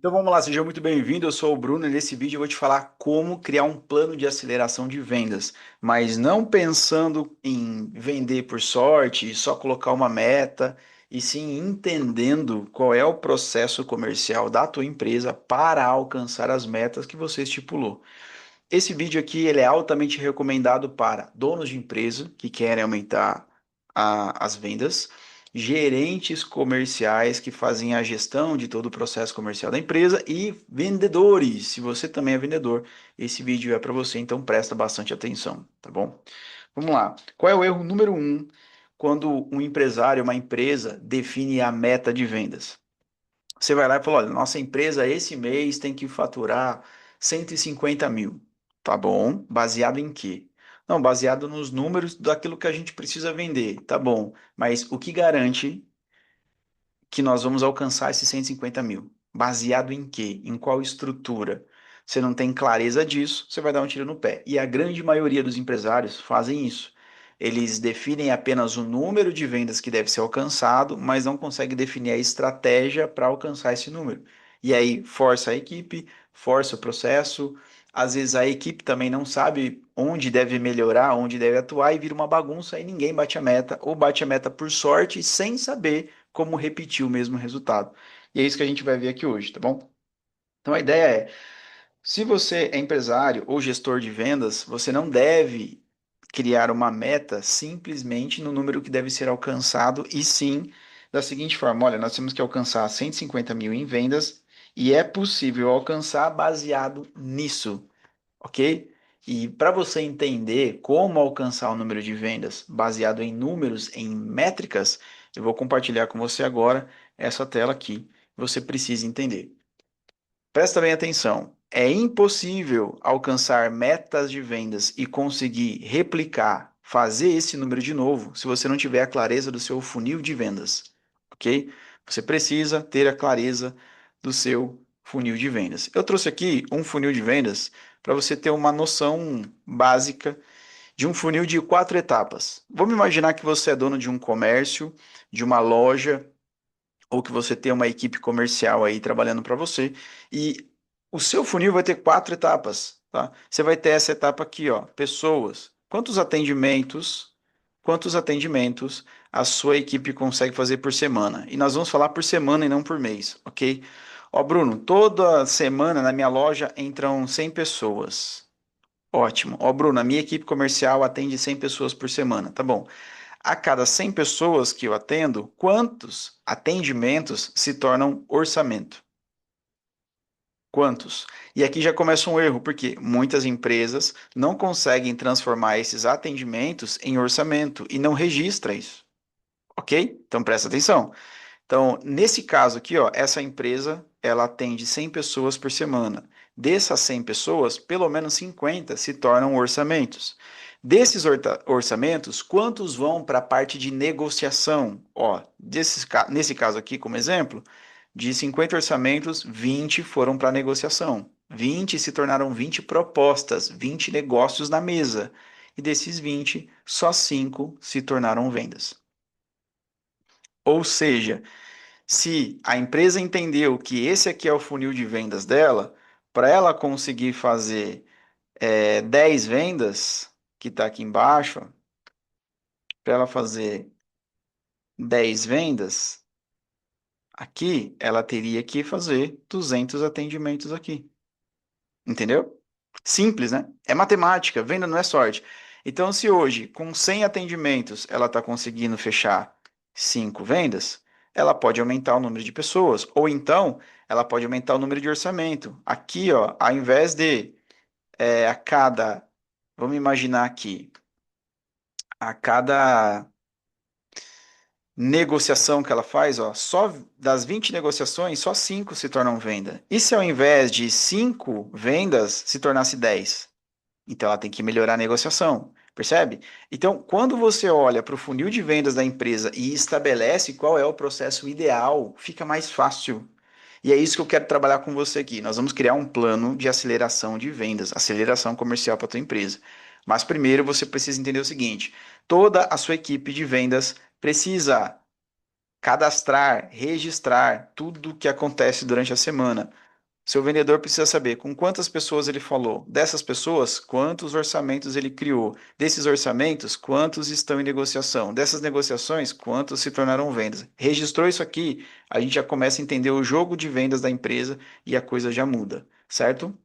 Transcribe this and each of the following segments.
Então vamos lá, seja muito bem-vindo. Eu sou o Bruno e nesse vídeo eu vou te falar como criar um plano de aceleração de vendas, mas não pensando em vender por sorte, só colocar uma meta, e sim entendendo qual é o processo comercial da tua empresa para alcançar as metas que você estipulou. Esse vídeo aqui ele é altamente recomendado para donos de empresa que querem aumentar as vendas, gerentes comerciais que fazem a gestão de todo o processo comercial da empresa e vendedores. Se você também é vendedor, esse vídeo é para você, então presta bastante atenção, tá bom? Vamos lá. Qual é o erro número um quando um empresário, uma empresa define a meta de vendas? Você vai lá e fala, olha, nossa empresa esse mês tem que faturar 150 mil. Tá bom, baseado em quê? Não, baseado nos números daquilo que a gente precisa vender. Tá bom, mas o que garante que nós vamos alcançar esses 150 mil? Baseado em quê? Em qual estrutura? Você não tem clareza disso, você vai dar um tiro no pé. E a grande maioria dos empresários fazem isso. Eles definem apenas o número de vendas que deve ser alcançado, mas não conseguem definir a estratégia para alcançar esse número. E aí força a equipe, força o processo. Às vezes a equipe também não sabe onde deve melhorar, onde deve atuar e vira uma bagunça e ninguém bate a meta, ou bate a meta por sorte, sem saber como repetir o mesmo resultado. E é isso que a gente vai ver aqui hoje, tá bom? Então a ideia é, se você é empresário ou gestor de vendas, você não deve criar uma meta simplesmente no número que deve ser alcançado, e sim da seguinte forma: olha, nós temos que alcançar 150 mil em vendas e é possível alcançar baseado nisso, ok? E para você entender como alcançar o número de vendas baseado em números, em métricas, eu vou compartilhar com você agora essa tela aqui. Você precisa entender. Presta bem atenção. É impossível alcançar metas de vendas e conseguir replicar, fazer esse número de novo, se você não tiver a clareza do seu funil de vendas, ok? Você precisa ter a clareza do seu funil de vendas. Eu trouxe aqui um funil de vendas para você ter uma noção básica de um funil de 4 etapas. Vamos imaginar que você é dono de um comércio, de uma loja, ou que você tem uma equipe comercial aí trabalhando para você, e o seu funil vai ter 4 etapas, tá? Você vai ter essa etapa aqui, ó, pessoas. Quantos atendimentos a sua equipe consegue fazer por semana? E nós vamos falar por semana e não por mês, ok? Ó, Bruno, toda semana na minha loja entram 100 pessoas. Ótimo. Ó, Bruno, a minha equipe comercial atende 100 pessoas por semana. Tá bom. A cada 100 pessoas que eu atendo, quantos atendimentos se tornam orçamento? Quantos? E aqui já começa um erro, porque muitas empresas não conseguem transformar esses atendimentos em orçamento e não registra isso, ok? Então presta atenção. Então, nesse caso aqui, ó, essa empresa, ela atende 100 pessoas por semana. Dessas 100 pessoas, pelo menos 50 se tornam orçamentos. Desses orçamentos, quantos vão para a parte de negociação? Ó, nesse caso aqui, como exemplo, de 50 orçamentos, 20 foram para negociação. 20 se tornaram 20 propostas, 20 negócios na mesa. E desses 20, só 5 se tornaram vendas. Ou seja, se a empresa entendeu que esse aqui é o funil de vendas dela, para ela conseguir fazer 10 vendas, que está aqui embaixo, para ela fazer 10 vendas, aqui ela teria que fazer 200 atendimentos aqui. Entendeu? Simples, né? É matemática, venda não é sorte. Então, se hoje, com 100 atendimentos, ela está conseguindo fechar 5 vendas, ela pode aumentar o número de pessoas, ou então ela pode aumentar o número de orçamento. Aqui, ó, ao invés de a cada, vamos imaginar aqui, a cada negociação que ela faz, ó, só das 20 negociações, só 5 se tornam venda. E se ao invés de 5 vendas se tornasse 10? Então ela tem que melhorar a negociação, percebe? Então, quando você olha para o funil de vendas da empresa e estabelece qual é o processo ideal, fica mais fácil. E é isso que eu quero trabalhar com você aqui. Nós vamos criar um plano de aceleração de vendas, aceleração comercial para a tua empresa. Mas primeiro você precisa entender o seguinte: toda a sua equipe de vendas precisa cadastrar, registrar tudo o que acontece durante a semana. Seu vendedor precisa saber com quantas pessoas ele falou. Dessas pessoas, quantos orçamentos ele criou. Desses orçamentos, quantos estão em negociação. Dessas negociações, quantos se tornaram vendas. Registrou isso aqui, a gente já começa a entender o jogo de vendas da empresa e a coisa já muda, certo?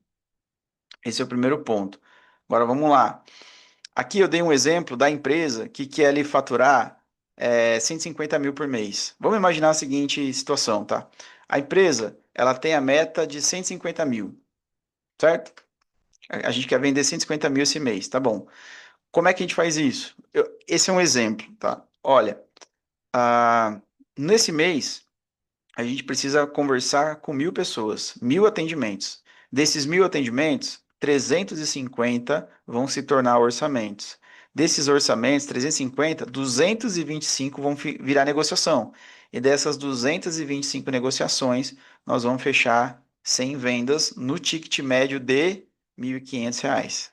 Esse é o primeiro ponto. Agora vamos lá. Aqui eu dei um exemplo da empresa que quer ali faturar 150 mil por mês. Vamos imaginar a seguinte situação, tá? A empresa, ela tem a meta de 150 mil, certo? A gente quer vender 150 mil esse mês, tá bom. Como é que a gente faz isso? Esse é um exemplo, tá? Olha, ah, nesse mês, a gente precisa conversar com 1.000 pessoas, 1.000 atendimentos. Desses 1.000 atendimentos, 350 vão se tornar orçamentos. Desses orçamentos, 350, 225 vão virar negociação. E dessas 225 negociações, nós vamos fechar 100 vendas no ticket médio de R$ 1.500.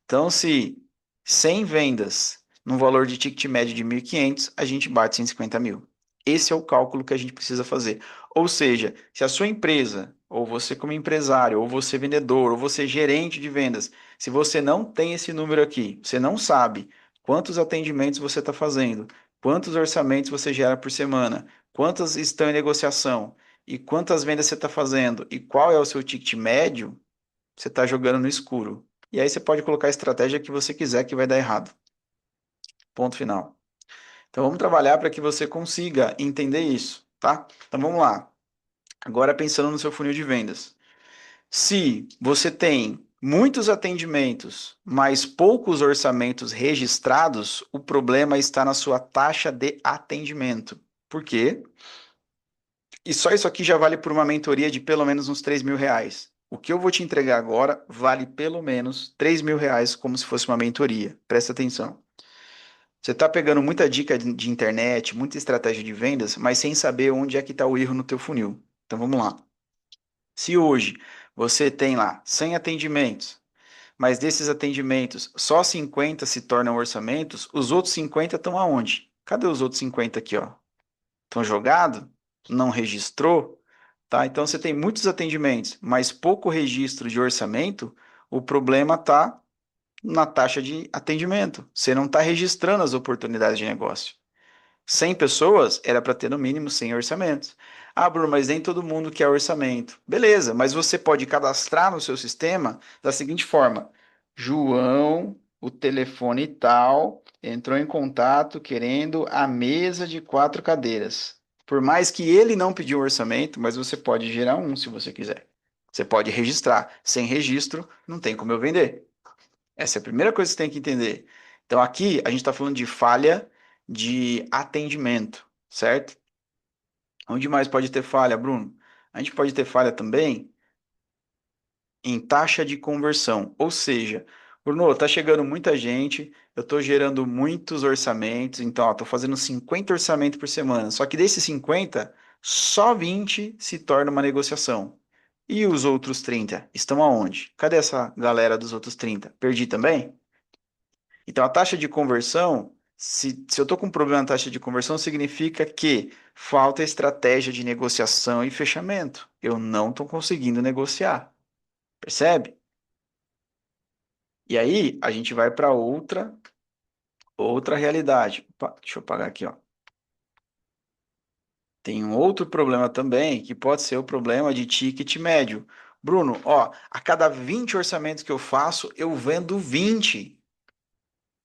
Então, se 100 vendas no valor de ticket médio de 1.500, a gente bate 150 mil. Esse é o cálculo que a gente precisa fazer. Ou seja, se a sua empresa, ou você como empresário, ou você vendedor, ou você gerente de vendas, se você não tem esse número aqui, você não sabe quantos atendimentos você está fazendo, quantos orçamentos você gera por semana, quantas estão em negociação, e quantas vendas você está fazendo, e qual é o seu ticket médio, você está jogando no escuro. E aí você pode colocar a estratégia que você quiser que vai dar errado. Ponto final. Então vamos trabalhar para que você consiga entender isso, tá? Então vamos lá. Agora pensando no seu funil de vendas. Se você tem muitos atendimentos, mas poucos orçamentos registrados, o problema está na sua taxa de atendimento. Por quê? E só isso aqui já vale por uma mentoria de pelo menos uns R$ 3.000. O que eu vou te entregar agora vale pelo menos R$ 3.000, como se fosse uma mentoria. Presta atenção. Você está pegando muita dica de internet, muita estratégia de vendas, mas sem saber onde é que está o erro no teu funil. Então vamos lá. Se hoje você tem lá 100 atendimentos, mas desses atendimentos só 50 se tornam orçamentos, os outros 50 estão aonde? Cadê os outros 50 aqui, ó? Estão jogados? Não registrou? Tá? Então você tem muitos atendimentos, mas pouco registro de orçamento, o problema está na taxa de atendimento. Você não está registrando as oportunidades de negócio. 100 pessoas era para ter no mínimo 100 orçamentos. Ah, Bruno, mas nem todo mundo quer orçamento. Beleza, mas você pode cadastrar no seu sistema da seguinte forma: João, o telefone tal, entrou em contato querendo a mesa de 4 cadeiras. Por mais que ele não pediu um orçamento, mas você pode gerar um se você quiser. Você pode registrar. Sem registro, não tem como eu vender. Essa é a primeira coisa que você tem que entender. Então, aqui a gente está falando de falha de atendimento, certo? Onde mais pode ter falha, Bruno? A gente pode ter falha também em taxa de conversão. Ou seja, Bruno, tá chegando muita gente, eu estou gerando muitos orçamentos, então, estou fazendo 50 orçamentos por semana. Só que desses 50, só 20 se torna uma negociação. E os outros 30 estão aonde? Cadê essa galera dos outros 30? Perdi também? Então, a taxa de conversão, se eu estou com um problema na taxa de conversão, significa que falta estratégia de negociação e fechamento. Eu não estou conseguindo negociar. Percebe? E aí, a gente vai para outra realidade. Opa, deixa eu apagar aqui, ó. Tem um outro problema também, que pode ser o problema de ticket médio. Bruno, ó, a cada 20 orçamentos que eu faço, eu vendo 20.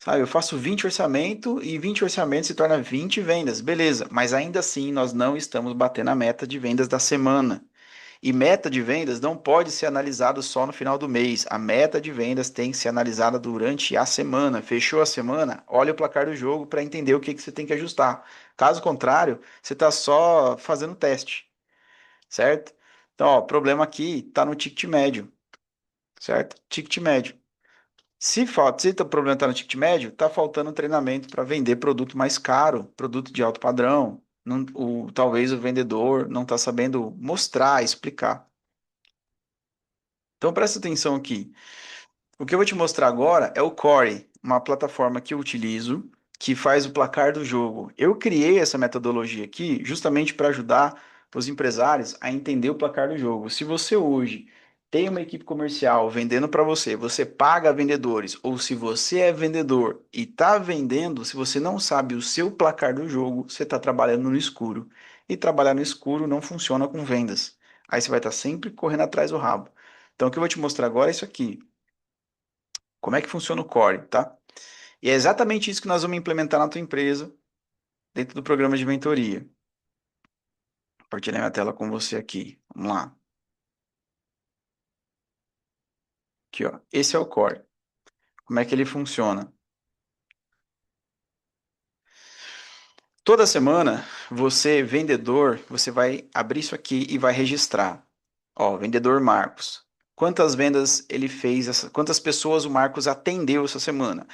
Sabe, eu faço 20 orçamento e 20 orçamentos se torna 20 vendas, beleza, mas ainda assim nós não estamos batendo a meta de vendas da semana. E meta de vendas não pode ser analisado só no final do mês. A meta de vendas tem que ser analisada durante a semana. Fechou a semana? Olha o placar do jogo para entender o que você tem que ajustar. Caso contrário, você está só fazendo teste, certo? Então, ó, o problema aqui está no ticket médio, certo? Ticket médio. Se o problema está no ticket médio, está faltando treinamento para vender produto mais caro, produto de alto padrão. Talvez o vendedor não está sabendo mostrar, explicar. Então presta atenção aqui. O que eu vou te mostrar agora é o Core, uma plataforma que eu utilizo, que faz o placar do jogo. Eu criei essa metodologia aqui justamente para ajudar os empresários a entender o placar do jogo. Se você hoje tem uma equipe comercial vendendo para você, você paga vendedores, ou se você é vendedor e está vendendo, se você não sabe o seu placar do jogo, você está trabalhando no escuro. E trabalhar no escuro não funciona com vendas. Aí você vai estar sempre correndo atrás do rabo. Então, o que eu vou te mostrar agora é isso aqui. Como é que funciona o Core, tá? E é exatamente isso que nós vamos implementar na tua empresa, dentro do programa de mentoria. Compartilhar minha tela com você aqui. Vamos lá. Aqui, ó. Esse é o Core. Como é que ele funciona? Toda semana, você, vendedor, você vai abrir isso aqui e vai registrar. Ó, vendedor Marcos. Quantas vendas ele fez, quantas pessoas o Marcos atendeu essa semana?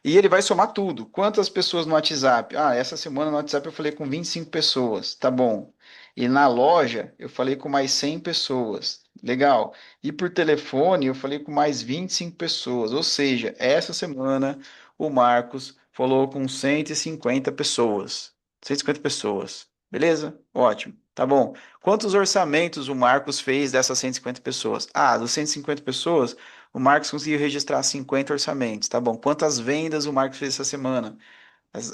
E ele vai somar tudo. Quantas pessoas no WhatsApp? Ah, essa semana no WhatsApp eu falei com 25 pessoas. Tá bom. E na loja eu falei com mais 100 pessoas. Legal. E por telefone eu falei com mais 25 pessoas. Ou seja, essa semana o Marcos falou com 150 pessoas. 150 pessoas. Beleza? Ótimo. Tá bom. Quantos orçamentos o Marcos fez dessas 150 pessoas? Ah, dos 150 pessoas, o Marcos conseguiu registrar 50 orçamentos. Tá bom. Quantas vendas o Marcos fez essa semana?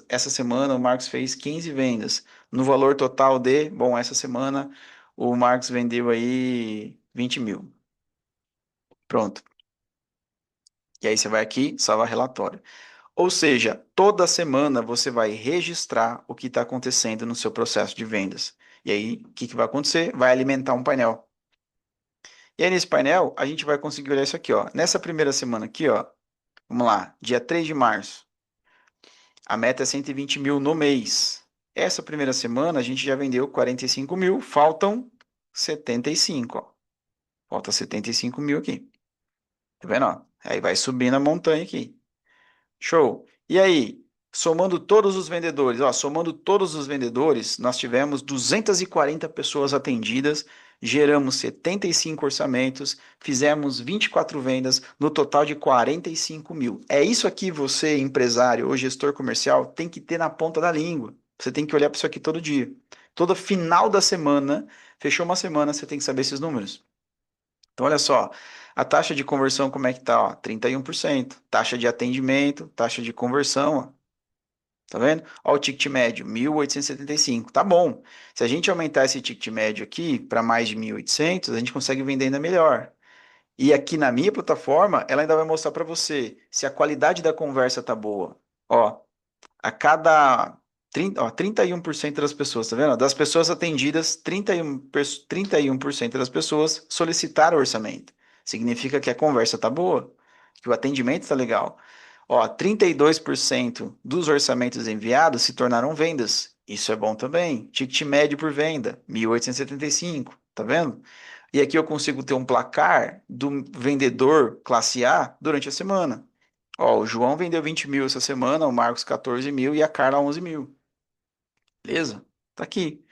Essa semana o Marcos fez 15 vendas. No valor total de, bom, essa semana o Marcos vendeu aí 20 mil. Pronto. E aí você vai aqui, salvar relatório. Ou seja, toda semana você vai registrar o que está acontecendo no seu processo de vendas. E aí, o que vai acontecer? Vai alimentar um painel. E aí, nesse painel, a gente vai conseguir olhar isso aqui, ó. Nessa primeira semana aqui, ó, vamos lá, dia 3 de março, a meta é 120 mil no mês. Essa primeira semana, a gente já vendeu 45 mil, faltam 75, ó. Falta 75 mil aqui. Tá vendo, ó? Aí vai subindo a montanha aqui. Show. E aí, somando todos os vendedores, ó, somando todos os vendedores, nós tivemos 240 pessoas atendidas, geramos 75 orçamentos, fizemos 24 vendas, no total de 45 mil. É isso aqui você, empresário ou gestor comercial, tem que ter na ponta da língua. Você tem que olhar para isso aqui todo dia. Todo final da semana, fechou uma semana, você tem que saber esses números. Então, olha só, a taxa de conversão, como é que tá? Ó, 31%. Taxa de atendimento, taxa de conversão, ó, tá vendo? Ó, o ticket médio, 1.875. Tá bom. Se a gente aumentar esse ticket médio aqui para mais de 1.800, a gente consegue vender ainda melhor. E aqui na minha plataforma, ela ainda vai mostrar para você se a qualidade da conversa tá boa. Ó, a cada 31% das pessoas, tá vendo? Das pessoas atendidas, 31% das pessoas solicitaram orçamento. Significa que a conversa tá boa, que o atendimento tá legal. Ó, 32% dos orçamentos enviados se tornaram vendas. Isso é bom também. Ticket médio por venda, 1.875, tá vendo? E aqui eu consigo ter um placar do vendedor classe A durante a semana. Ó, o João vendeu 20 mil essa semana, o Marcos 14 mil e a Carla 11 mil. Beleza? Tá aqui.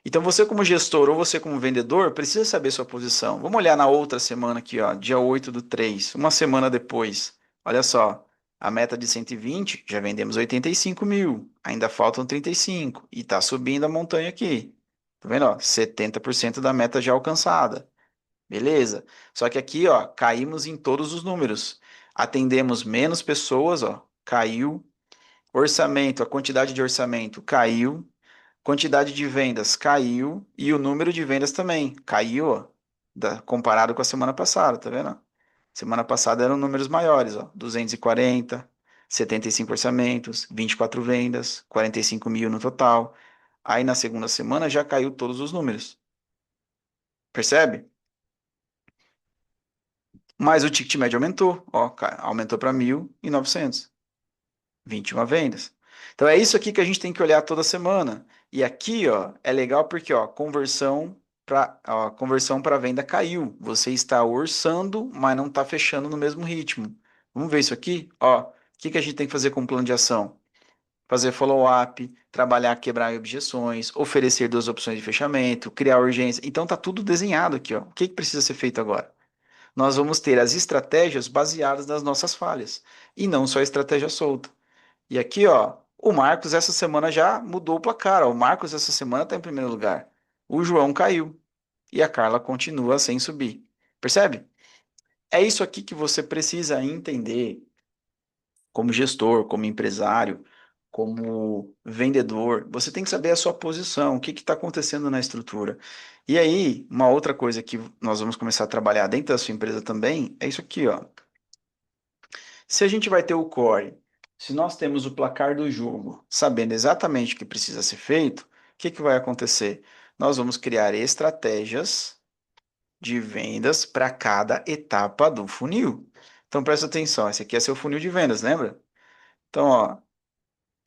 Então você como gestor ou você como vendedor precisa saber sua posição. Vamos olhar na outra semana aqui, ó, dia 8/3, uma semana depois. Olha só, a meta de 120, já vendemos 85 mil, ainda faltam 35 e tá subindo a montanha aqui. Tá vendo, ó? 70% da meta já alcançada. Beleza? Só que aqui, ó, caímos em todos os números. Atendemos menos pessoas, ó, caiu. Orçamento, a quantidade de orçamento caiu. Quantidade de vendas caiu. E o número de vendas também caiu, ó, comparado com a semana passada, tá vendo? Semana passada eram números maiores, ó, 240, 75 orçamentos, 24 vendas, 45 mil no total. Aí na segunda semana já caiu todos os números. Percebe? Mas o ticket médio aumentou, ó, aumentou para 1.900, 21 vendas. Então é isso aqui que a gente tem que olhar toda semana. E aqui, ó, é legal porque, ó, conversão para venda caiu. Você está orçando, mas não está fechando no mesmo ritmo. Vamos ver isso aqui, ó. O que que a gente tem que fazer com o plano de ação? Fazer follow-up, trabalhar, quebrar objeções, oferecer duas opções de fechamento, criar urgência. Então tá tudo desenhado aqui, ó. O que que precisa ser feito agora? Nós vamos ter as estratégias baseadas nas nossas falhas e não só a estratégia solta. E aqui, ó, o Marcos essa semana já mudou o placar. Ó, o Marcos essa semana está em primeiro lugar. O João caiu e a Carla continua sem subir. Percebe? É isso aqui que você precisa entender como gestor, como empresário, como vendedor. Você tem que saber a sua posição, o que está acontecendo na estrutura. E aí, uma outra coisa que nós vamos começar a trabalhar dentro da sua empresa também é isso aqui, ó. Se a gente vai ter o core, se nós temos o placar do jogo, sabendo exatamente o que precisa ser feito, o que que vai acontecer? Nós vamos criar estratégias de vendas para cada etapa do funil. Então presta atenção, esse aqui é seu funil de vendas, lembra? Então, ó,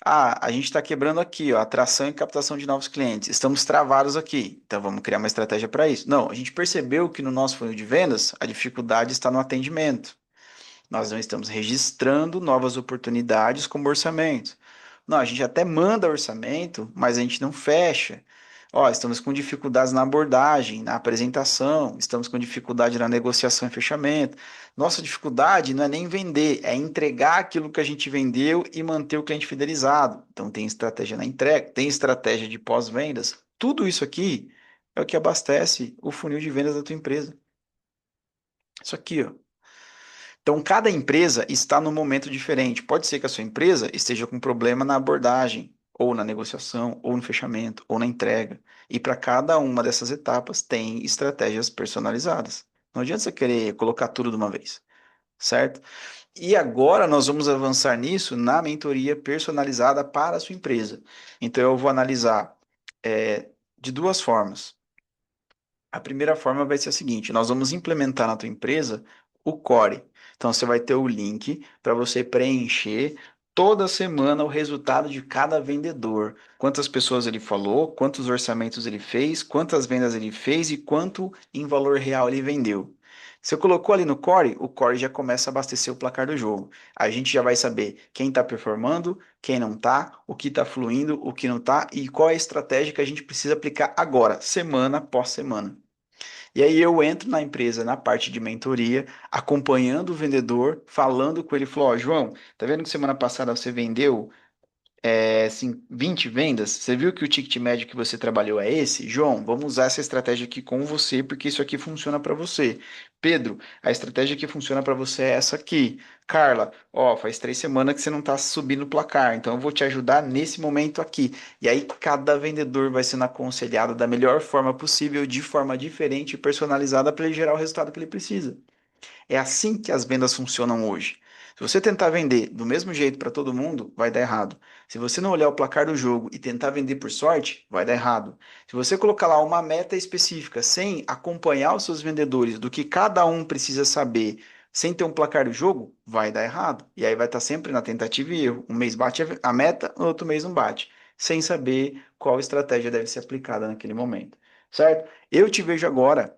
a gente está quebrando aqui, ó, atração e captação de novos clientes. Estamos travados aqui. Então vamos criar uma estratégia para isso. Não, a gente percebeu que no nosso funil de vendas a dificuldade está no atendimento. Nós não estamos registrando novas oportunidades como orçamento. Não, a gente até manda orçamento, mas a gente não fecha. Ó, estamos com dificuldades na abordagem, na apresentação, estamos com dificuldade na negociação e fechamento. Nossa dificuldade não é nem vender, é entregar aquilo que a gente vendeu e manter o cliente fidelizado. Então, tem estratégia na entrega, tem estratégia de pós-vendas. Tudo isso aqui é o que abastece o funil de vendas da tua empresa. Isso aqui, ó. Então, cada empresa está num momento diferente. Pode ser que a sua empresa esteja com problema na abordagem, ou na negociação, ou no fechamento, ou na entrega. E para cada uma dessas etapas tem estratégias personalizadas. Não adianta você querer colocar tudo de uma vez, certo? E agora nós vamos avançar nisso na mentoria personalizada para a sua empresa. Então, eu vou analisar de duas formas. A primeira forma vai ser a seguinte: nós vamos implementar na tua empresa o Core. Então você vai ter o link para você preencher toda semana o resultado de cada vendedor. Quantas pessoas ele falou, quantos orçamentos ele fez, quantas vendas ele fez e quanto em valor real ele vendeu. Você colocou ali no Core, o Core já começa a abastecer o placar do jogo. A gente já vai saber quem está performando, quem não está, o que está fluindo, o que não está e qual é a estratégia que a gente precisa aplicar agora, semana após semana. E aí eu entro na empresa, na parte de mentoria, acompanhando o vendedor, falando com ele, falou, ó, João, tá vendo que semana passada você vendeu assim, 20 vendas? Você viu que o ticket médio que você trabalhou é esse? João, vamos usar essa estratégia aqui com você, porque isso aqui funciona para você. Pedro, a estratégia que funciona para você é essa aqui. Carla, ó, faz 3 semanas que você não está subindo o placar, então eu vou te ajudar nesse momento aqui. E aí cada vendedor vai sendo aconselhado da melhor forma possível, de forma diferente e personalizada para ele gerar o resultado que ele precisa. É assim que as vendas funcionam hoje. Se você tentar vender do mesmo jeito para todo mundo, vai dar errado. Se você não olhar o placar do jogo e tentar vender por sorte, vai dar errado. Se você colocar lá uma meta específica sem acompanhar os seus vendedores do que cada um precisa saber, sem ter um placar do jogo, vai dar errado. E aí vai estar sempre na tentativa e erro. Um mês bate a meta, no outro mês não bate, sem saber qual estratégia deve ser aplicada naquele momento. Certo? Eu te vejo agora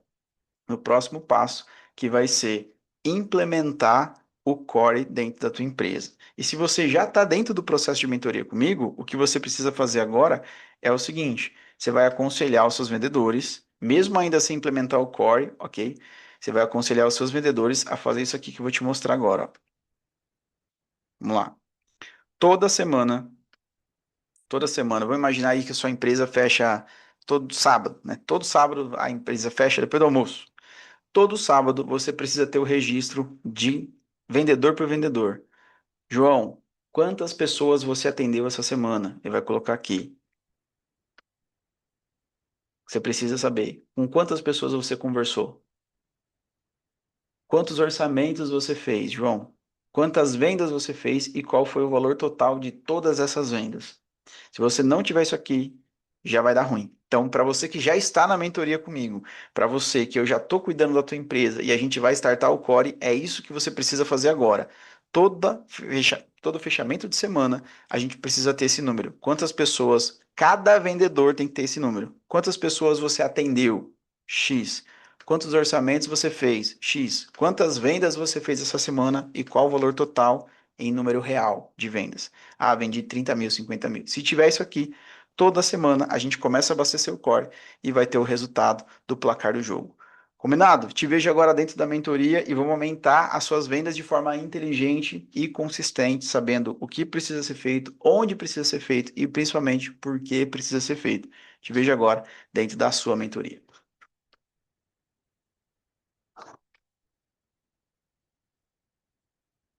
no próximo passo, que vai ser implementar o core dentro da tua empresa. E se você já está dentro do processo de mentoria comigo, o que você precisa fazer agora é o seguinte: você vai aconselhar os seus vendedores, mesmo ainda sem implementar o core, ok? Você vai aconselhar os seus vendedores a fazer isso aqui que eu vou te mostrar agora. Ó. Vamos lá. Toda semana, toda semana, vamos imaginar aí que a sua empresa fecha todo sábado, né? Todo sábado a empresa fecha depois do almoço. Todo sábado você precisa ter o registro de vendedor por vendedor. João, quantas pessoas você atendeu essa semana? Ele vai colocar aqui. Você precisa saber com quantas pessoas você conversou. Quantos orçamentos você fez, João? Quantas vendas você fez e qual foi o valor total de todas essas vendas? Se você não tiver isso aqui, já vai dar ruim. Então, para você que já está na mentoria comigo, para você que eu já estou cuidando da tua empresa e a gente vai startar o Core, é isso que você precisa fazer agora. Todo fechamento de semana, a gente precisa ter esse número. Quantas pessoas, cada vendedor tem que ter esse número. Quantas pessoas você atendeu? X. Quantos orçamentos você fez? X. Quantas vendas você fez essa semana e qual o valor total em número real de vendas? Ah, vendi 30 mil, 50 mil. Se tiver isso aqui, toda semana a gente começa a abastecer o core e vai ter o resultado do placar do jogo. Combinado? Te vejo agora dentro da mentoria e vamos aumentar as suas vendas de forma inteligente e consistente, sabendo o que precisa ser feito, onde precisa ser feito e principalmente por que precisa ser feito. Te vejo agora dentro da sua mentoria.